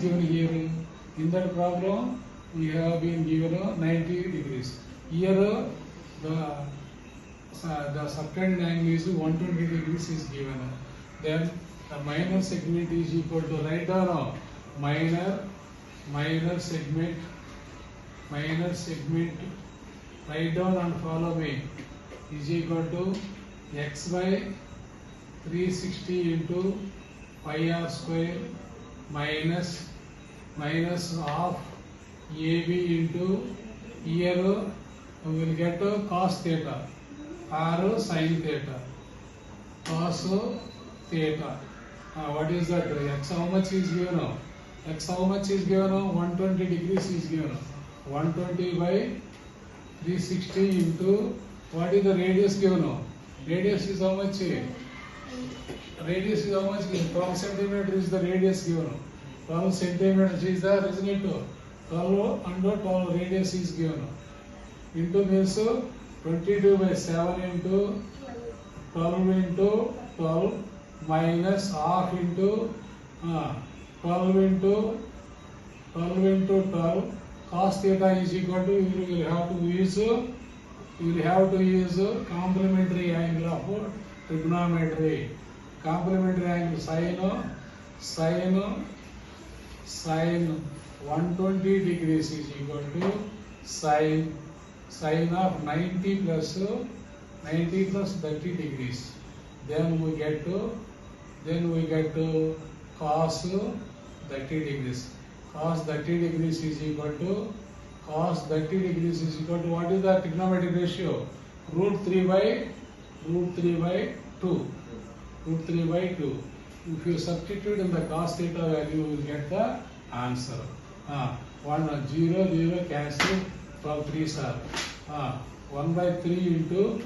given here. In that problem, we have been given 90 degrees. Here, the subtended angle is 120 degrees is given. Then the minor segment is equal to write down minor segment. Write down and follow me. Is equal to x by 360 into pi r square minus half AB into here we will get cos theta or sin theta. Cos theta. What is that? X how much is given? X how much is given? 120 degrees is given. 120 by 360 into what is the radius given? Radius is how much? Radius is how much? 12 centimeter is the radius given. 12 centimeters is the resonant. 12 under 12 radius is given. Into means 22 by 7 into 12 into 12 minus half into 12 into 12 cos theta is equal to you will have to use complementary angle of trigonometry. Complementary angle sin 120 degrees is equal to sin of 90 plus 30 degrees. Then we get to cos 30 degrees. Cos 30 degrees is equal to what is the trigonometric ratio? Root 3 by 2. Root 3 by 2. If you substitute in the cos theta value, you will get the answer. 0 cancel, 12 3s are 1 by 3 into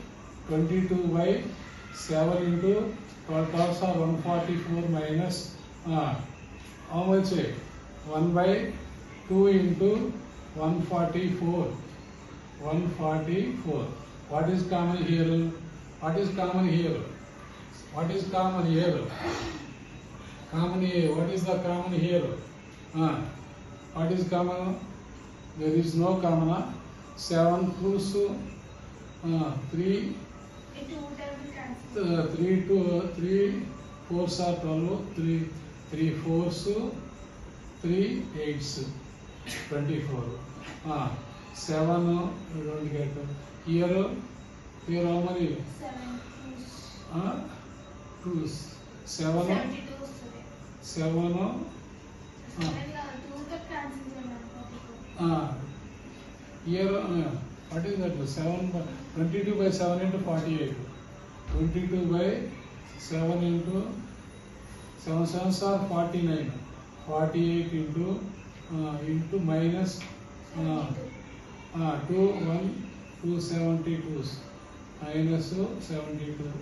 22 by 7 into 12 12s are 144 minus how much? 1 by 2 into 144. What is common here? What is common here? What is common here? What is the common here? What is common? There is no common. 7 plus 3 4s are 12. 3 4s 3 8s 24. 7 you don't get. Here how many? 2 7 here what is that? 22 by 7 into 48. 22 by 7 into 7 7s are 49. 48 into minus 272s minus 72.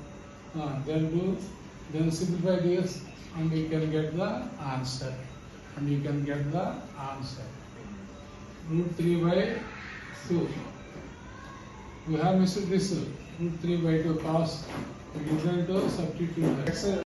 Then simplify this and you can get the answer. Root 3 by 2. We have missed this root 3 by 2 cos. We are going to substitute that.